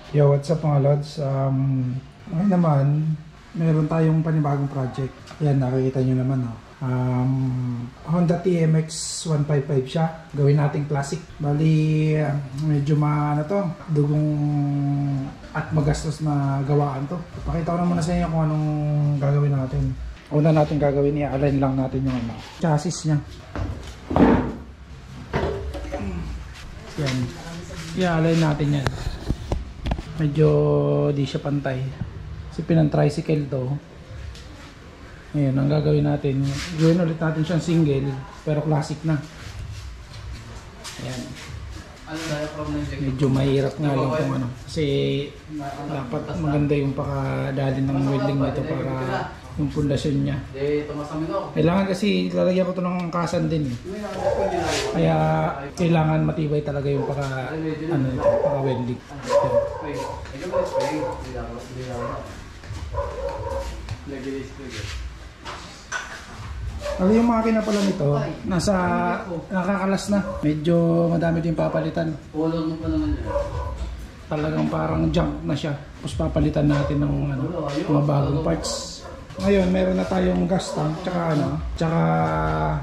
Yo, what's up mga lods? Ngayon naman, meron tayong panibagong project. Yan, nakikita nyo naman. Oh. Honda TMX 155 siya. Gawin nating classic. Bali, medyo dugong at magastos na gawaan to. Pakita ko na muna sa inyo kung anong gagawin natin. Una natin gagawin, i-align lang natin yung chassis niya. Yan. I-align natin yan. Medyo di siya pantay kasi pinang-tricycle to. Ngayon, ang gagawin natin, gawin ulit natin siyang single pero classic na. Ayan. Medyo mahirap nga lang kung ano kasi dapat maganda yung pakadalin ng welding nito para yung pundasyon niya. Kailangan kasi lalagyan ko ito ng angkasan din. Kaya kailangan matibay talaga yung paka-welding. Yung makina pala nito, nakakalas na. Medyo madami din papalitan. Talagang parang junk na siya. Tapos papalitan natin ng mga bagong parts. Ngayon, meron na tayong gas tank, tsaka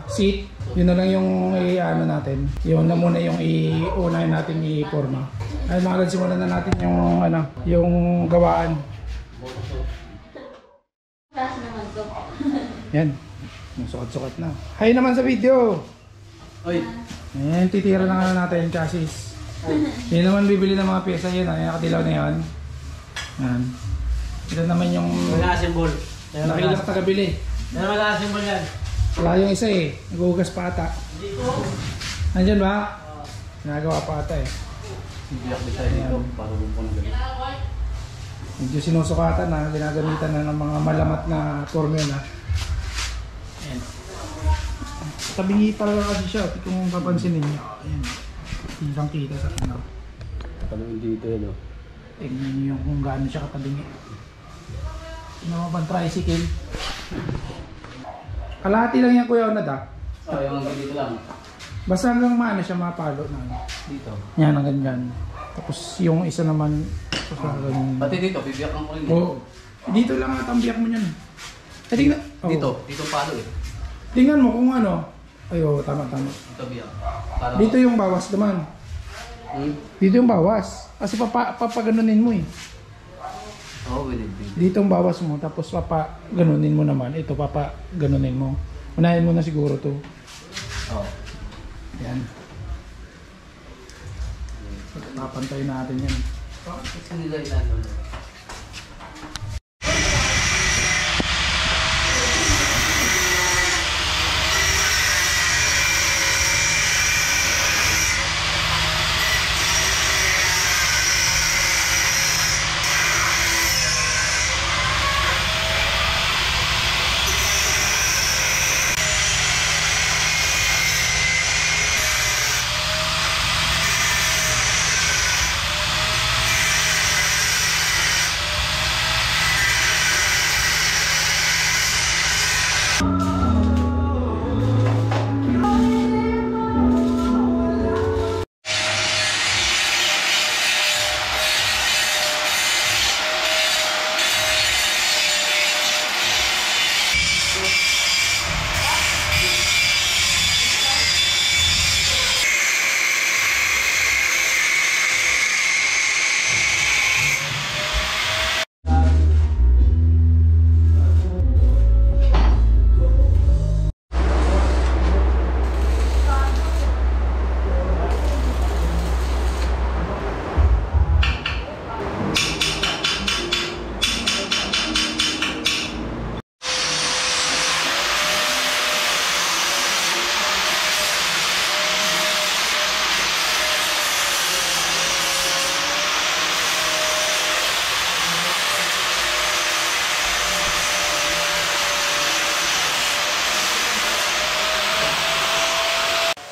seat. Yun na lang yung natin. Yun na muna yung uunahin natin i-forma. Ay, simulan na natin yung gawaan. Yan. Yung sukat-sukat na. Hi naman sa video! Oy! Ayan, titira na natin yung chassis. Yan naman bibili ng mga pyesa yun. Ayan, nakatilaw na yan. Yan. Ito naman yung mag-assemble. nakilak tagabili. Yan mag-assemble yan. Wala yung isa eh. Nag-uugas pa ata. Nandyan ba? Nagawa pa ata eh. Biyak design dito para bumpunan galit. Medyo sinusukatan na. Ginagamitan na ng mga malamat na formula. Ayan. Tabingi talaga kasi siya. Kung papansinin niyo. Ayan. Kitang kita sa ano. Katalawin dito yun. Tignan niyo yung kung gaano siya katabingi. Ano pang tricycle. Kalahati lang yan kuya Onad ah. Yung hanggang dito lang. Basta hanggang maano siya mapalo na. Dito. Yan hanggang dyan. Tapos yung isa naman. Pati dito, bibiyak ang rin. Oo. Dito lang at ang biyak mo yan. Tingnan. Dito, dito palo eh. Tingnan mo kung ano. Ayo, tama. Dito biyak. Dito yung bawas naman. Dito yung bawas. Kasi papaganunin mo eh. Oo, pwede. Dito yung bawas mo. Tapos papaganunin mo naman. Ito papaganunin mo. Unahin mo na siguro to. Oo. Yan. Papantayin natin yan. Kasi nila ilan.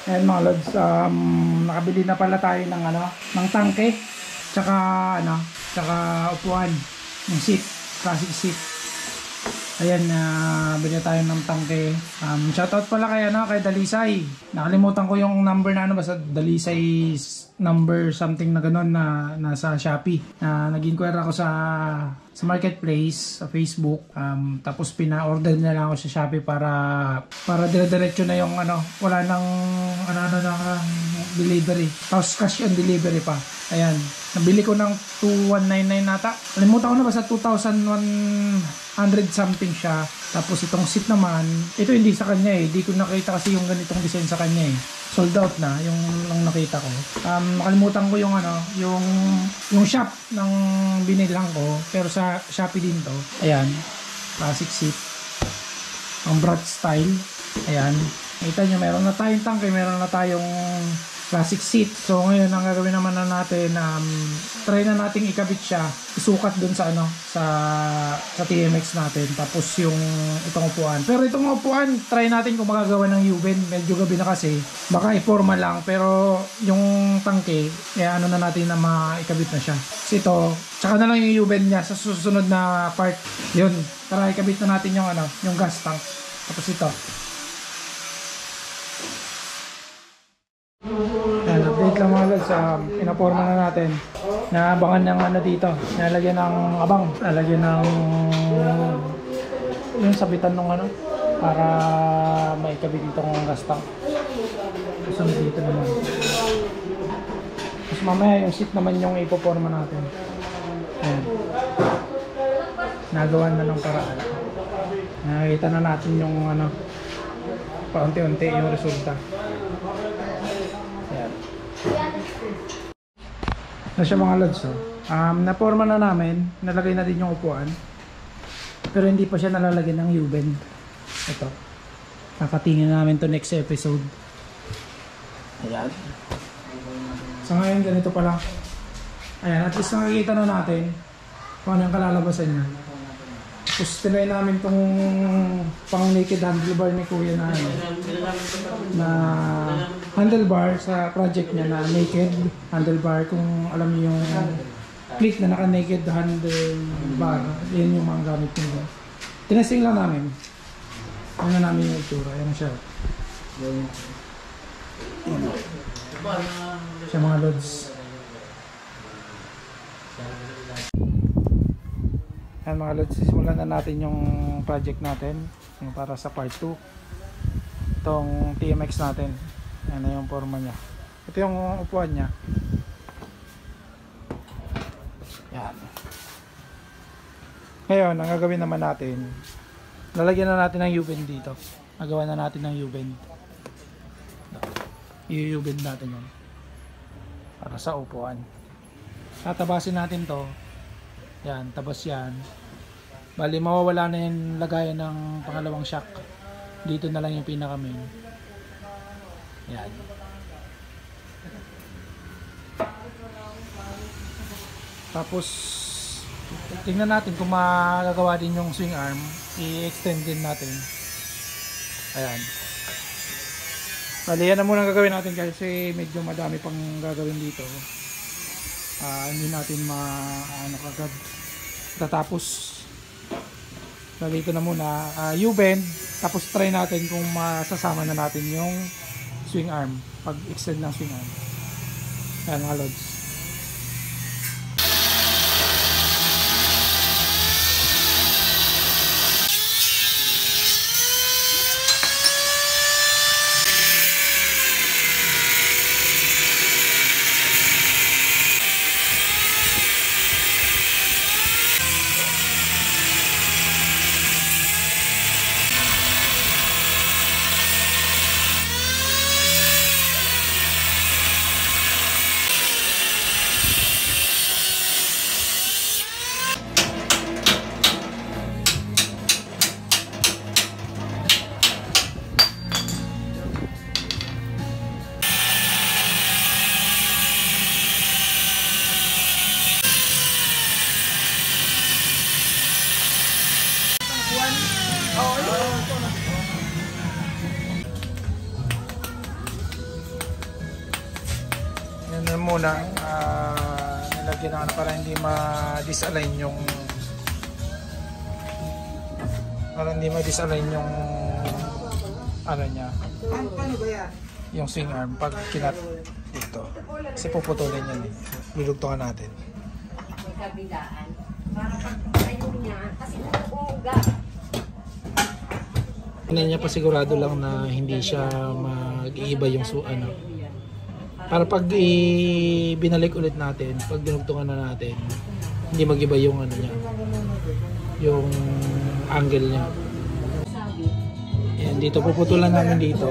Ayan mga lods, nakabili na pala tayo ng tangke, tsaka upuan, ng seat, classic seat. Ayan, bili tayo ng tangke. Shoutout pala kay Dalisay. Nakalimutan ko yung number na basta Dalisay number something na gano'n na nasa Shopee. Nag-inquire ako sa marketplace, sa Facebook. Tapos pina-order na lang ako sa Shopee para dire-diretso na yung wala nang delivery. Tapos cash on delivery pa. Ayan. Nabili ko ng 2199 nata. Kalimutan ko na basta 2,100 something siya. Tapos itong seat naman, ito hindi sa kanya eh. Hindi ko nakita kasi yung ganitong design sa kanya eh. Sold out na yung lang nakita ko. Nakalimutan ko yung yung shop ng binilhan ko, pero sa Shopee din to. Ayan. Classic seat. Ang brat style. Ayan. Kita nyo, meron na tayong tangke, meron na tayong classic seat. So ngayon ang gagawin naman na natin, try na nating ikabit siya, isukat dun sa sa TMX natin, tapos yung itong upuan. Pero itong upuan, try natin kung magagawa ng U-bend. Medyo gabi na kasi, baka i-forma lang, pero yung tangke, na natin na maikabit na siya. Kasi ito, tsaka na lang yung U-bend niya sa susunod na part. Yun, tara ikabit na natin yung yung gas tank. Tapos ito. Update lang mga lods, pinaporma na natin. Naabangan ng dito, nalagyan ng abang, nalagyan ng yung sabitan ng para maikabit itong gas tank. So dito naman. Tapos mamaya yung seat naman yung ipoporma natin. Ayan. Nagawan na ng paraan. Nakikita na natin yung paunti-unti yung resulta. Ayan. Na siya mga lods, naporma na namin, nalagay na din yung upuan, pero hindi pa siya nalalagyan ng U-bend. Ito, kakatingin namin to next episode. Ayan. So ngayon ganito pa lang. Ayan, at least nakikita na natin kung ano yung kalalabasan niya. Tapos tinry namin tong pang naked handlebar ni Kuya na handlebar sa project niya na naked handlebar. Kung alam niyo yung click na naka naked handlebar, yun yung mga gamit niya. Tinesting lang namin. Ano namin yung itsura. Ayan siya. Siya mga loads. Ayan mga lods, simulan na natin yung project natin, yung para sa part 2. Itong TMX natin. Ayan na yung forma niya. Ito yung upuan niya. Ayan. Ngayon, ang gagawin naman natin, lalagyan na natin ng U-bend dito. Nagawa na natin ng U-bend. I-U-bend natin yan para sa upuan. Tatabasin natin to. Yan, tabas yan. Bali, mawawala na yung lagayan ng pangalawang shock. Dito na lang yung pinaka main. Yan. Tapos, tingnan natin kung magagawa din yung swing arm. I-extend din natin. Ayan. Bali, yan na muna gagawin natin kasi medyo madami pang gagawin dito. Hindi natin kagad tatapos. So dito na muna U-bend, tapos try natin kung masasama na natin yung swing arm pag extend ng swing arm. Ayan mga lods. Yan muna, nilagyan na para hindi ma-disalign yung Para hindi ma-disalign yung ano niya. Paano ba yan? Yung swing arm pag kinat dito. Kasi puputulin yan eh. Lulugtungan natin. May kabilaan. Para pag tayo niya, kasi umuuga. Hindi niya pa sigurado lang na hindi siya mag-iiba yung ano. Para pag binalik ulit natin, pag dinugtungan na natin, hindi mag-iba yung ano niya. Yung angle niya. Yan, dito puputulan namin dito.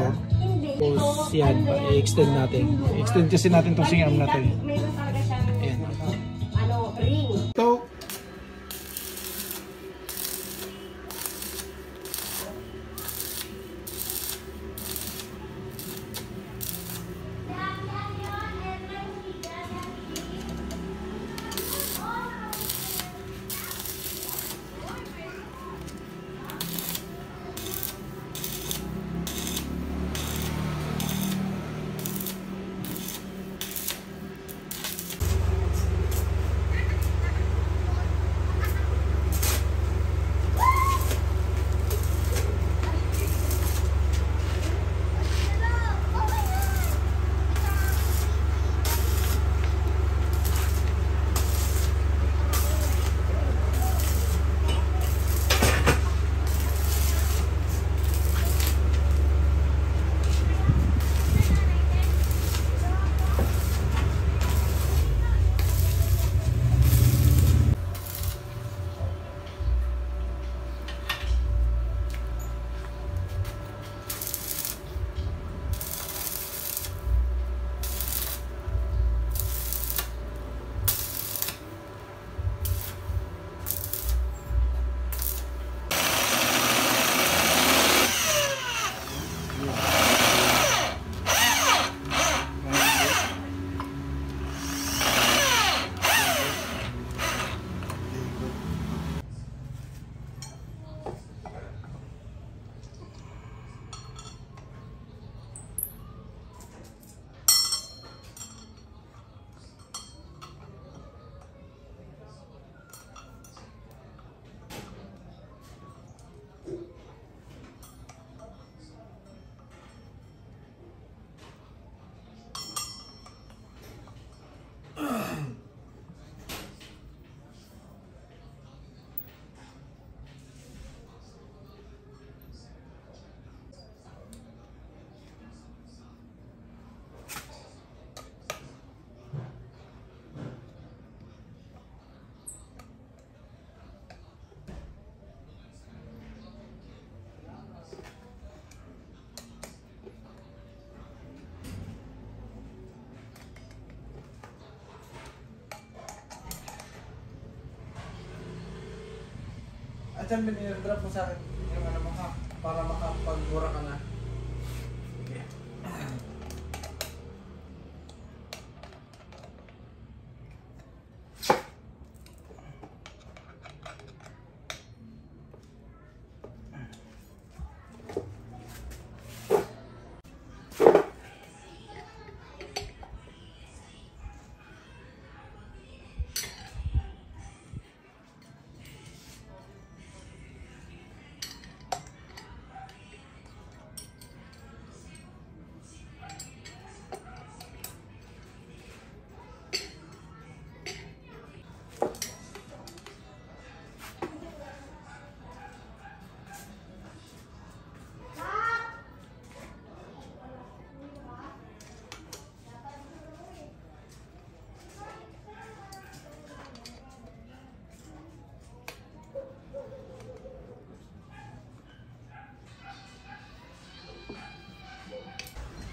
Tapos yan, i-extend natin. I-extend kasi natin itong swing arm natin. Meron talaga siyang Ayan. ring. Ito. At yan, drop mo sa akin yung ano mo ha, para makapag-bura ka na. Okay.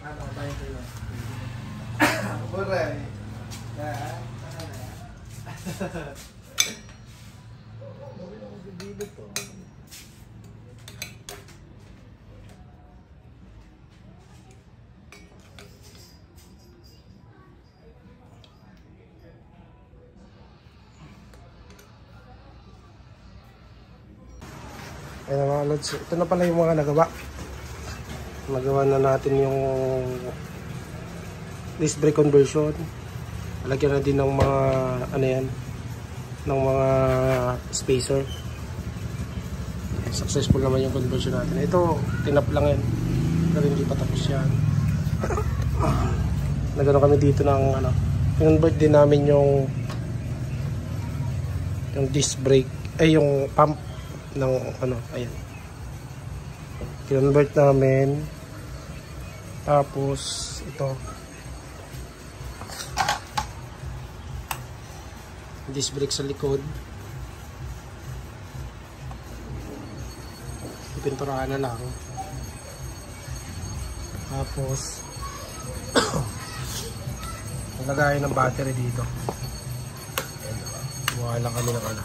Ano tayo dito? Buray. Ayan mga lods, ito na pala yung mga nagawa. Nagawa na natin yung disc brake conversion. Lagyan na din ng mga ano yan, ng mga spacer. successful naman yung conversion natin. Ito, tinap lang yan. Pero hindi pa tapos yan. Nagano kami dito ng ano, convert din namin yung disc brake, ay yung pump ng ano, ayan. Convert namin. Tapos ito. Disc brake sa likod. Pinturahan na lang. Tapos lagay ng battery dito. Buha lang kami ng ano.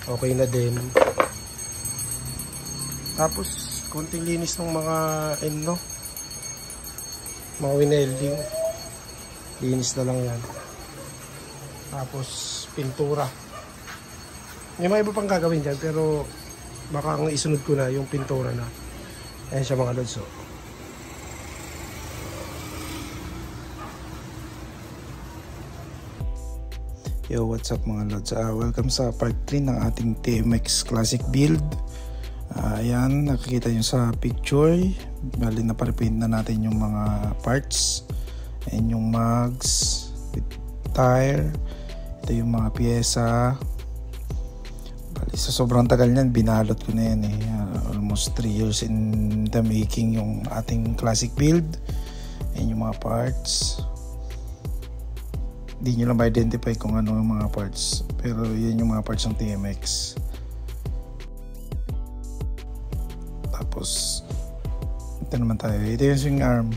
Okay na din. Tapos konting linis ng mga mga winelding. Linis na lang yan. Tapos pintura. May mga iba pang gagawin dyan, pero baka ang isunod ko na yung pintura na. Ayan siya mga lods. Yo, what's up mga lods? Welcome sa part 3 ng ating TMX Classic build. Ayan, nakikita nyo sa picture. Bali na pa-repaint na natin yung mga parts. Ayan yung mugs with tire. Ito yung mga pyesa. Bali, sa sobrang tagal niyan, binalot ko na yan eh. Almost 3 years in the making yung ating classic build. Ayan yung mga parts. Hindi nyo lang ma-identify kung ano yung mga parts, pero yan yung mga parts ng TMX. Tapos ito naman tayo, ito yung swing arm.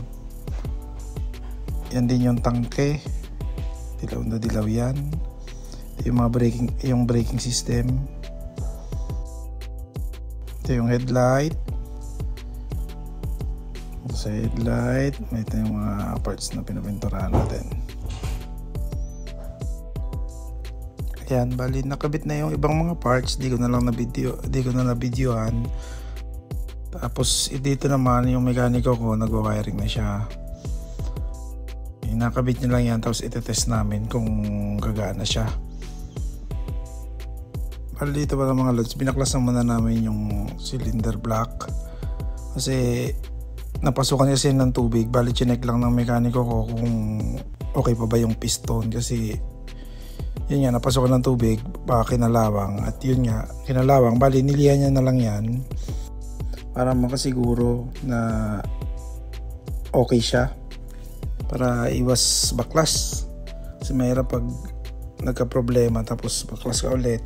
Yan din yung tangke, dilaw na dilaw yan. Ito yung mga braking system. Ito yung headlight. Sa headlight, ito yung mga parts na pinapinturahan natin. Yan, bali nakabit na yung ibang mga parts, di ko na na-videohan. Tapos dito naman yung mekaniko ko, nagwa-wiring na siya. Nakabit niya lang yan, tapos ite-test namin kung gagana siya. Bali dito pa ng mga lods, binaklas naman na namin yung cylinder block. Kasi napasukan niya siya ng tubig, bali chinek lang ng mekaniko ko kung okay pa ba yung piston. Kasi yun nga, napasokan ng tubig, baka kinalawang. At yun nga, kinalawang, bali nilihan niya na lang yan para makasiguro na okay siya, para iwas baklas. Kasi mahirap pag nagka-problema tapos baklas ka ulit,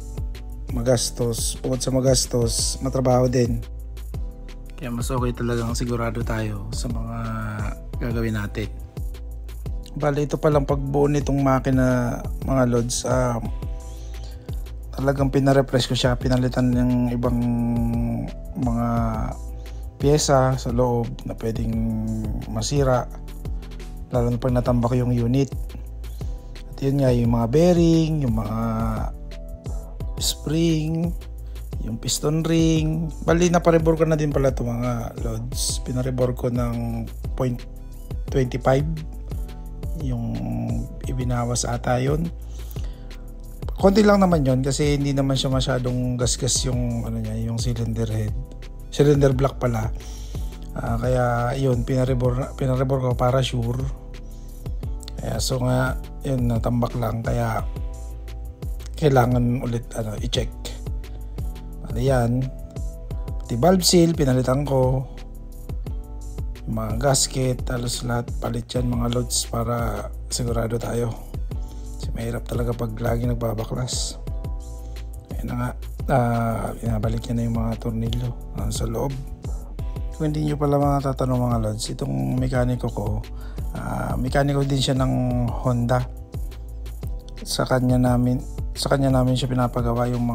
magastos. Bukod sa magastos, matrabaho din. Kaya mas okay talagang sigurado tayo sa mga gagawin natin. Bali ito palang pagbuo nitong makina mga lods, talagang pina-refresh ko siya, pinalitan ng ibang mga pyesa sa loob na pwedeng masira, lalo na pag natambak yung unit. At yun nga, yung mga bearing, yung mga spring, yung piston ring. Bali naparebor ko na din pala ito mga lods, pinarebor ko ng 0.25 yung ibinawas ata yun. Konti lang naman yun kasi hindi naman siya masyadong gasgas yung ano niya, yung cylinder block pala. Kaya yun, pinarebor ko para sure. Kaya so nga yun, natambak lang, kaya kailangan ulit i-check. Ano yan, pati valve seal pinalitan ko, mga gasket, halos lahat palit yan mga loads para sigurado tayo. Kasi mahirap talaga pag lagi nagbabaklas. Ayun na nga, binabalik niya na yung mga tornilyo sa loob. Kung hindi nyo pala mga tatanong mga loads, itong mekaniko ko, mekaniko din siya ng Honda. Sa kanya namin siya pinapagawa yung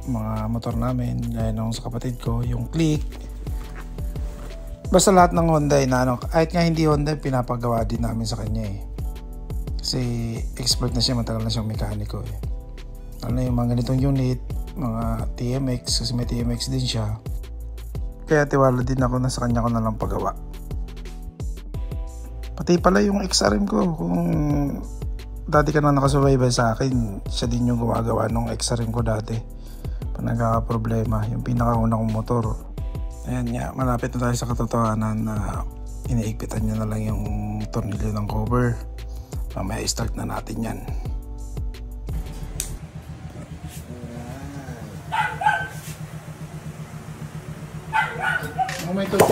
mga motor namin, gaya nung sa kapatid ko, yung click. Basta lahat ng Honda kahit nga hindi Honda, pinapagawa din namin sa kanya eh. Kasi expert na siya, matagal na siyang mekaniko eh. Yung mga ganitong unit, mga TMX, kasi may TMX din siya. Kaya tiwala din ako na sa kanya ko na lang pagawa. Pati pala yung XRM ko, kung dati ka na nakasubaybay sa akin, siya din yung gumagawa nung X-ring ko dati. Pag nagkakaproblema, yung pinakauna kong motor. Ayan nga, malapit na tayo sa katotohanan na iniigpitan niya na lang yung tornilyo ng cover. Mamaya i-start na natin yan. Oh my God.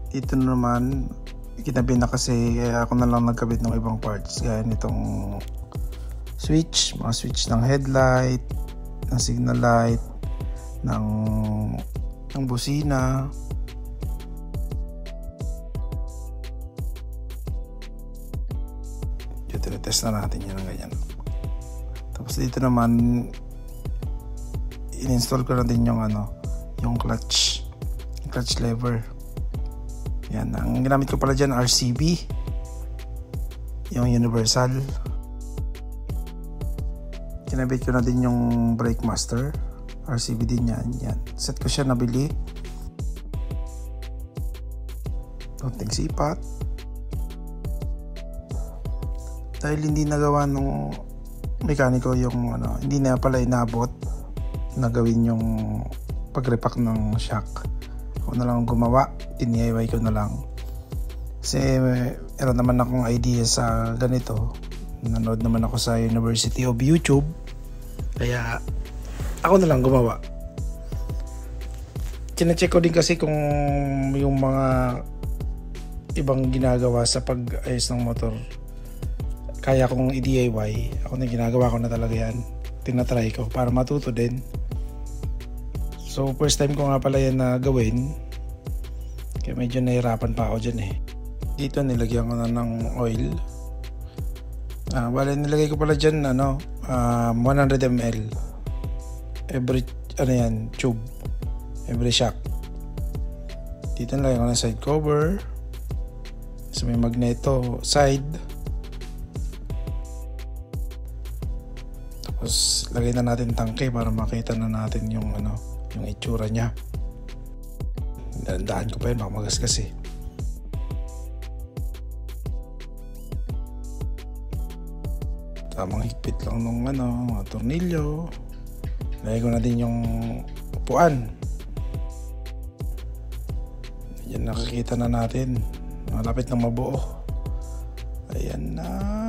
Dito naman kinabi na kasi, kaya ako na lang nagkabit ng ibang parts gaya nitong switch, mga switch ng headlight, ng signal light, ng busina. Dito test na natin yan ng ganyan. Tapos dito naman in-install ko na din yung yung clutch lever. Yan, ang ginamit ko pala dyan RCB, yung universal. Kinabit ko na din yung brake master, RCB din yan. Yan, set ko siya, nabili. Konting sipat. Dahil hindi nagawa nung mekaniko yung hindi na pala inabot na gawin yung pag-repack ng shock. Ako na lang gumawa, DIY ko na lang. Kasi meron naman akong idea sa ganito. Nanood naman ako sa University of YouTube. Kaya ako na lang gumawa. Chine-check ko din kasi kung yung mga ibang ginagawa sa pag-ayos ng motor kaya kong i-DIY. Ako na ginagawa ko na talaga yan. Tinatry ko para matuto din. So first time ko nga pala yan na gawin, kaya medyo nahirapan pa ako dyan eh. Dito nilagyan ko na ng oil. Bale nilagay ko pala dyan 100 ml every tube, every shock. Dito nilagay ko ng side cover, so may magneto side. Tapos lagay na natin tangke para makita na natin yung yung itsura niya. Daan ko pa yun, baka magasgas eh. Tamang higpit lang nung mga tornilyo. Lagay ko na din yung upuan. Yan, nakikita na natin. Malapit na mabuo. Ayan na.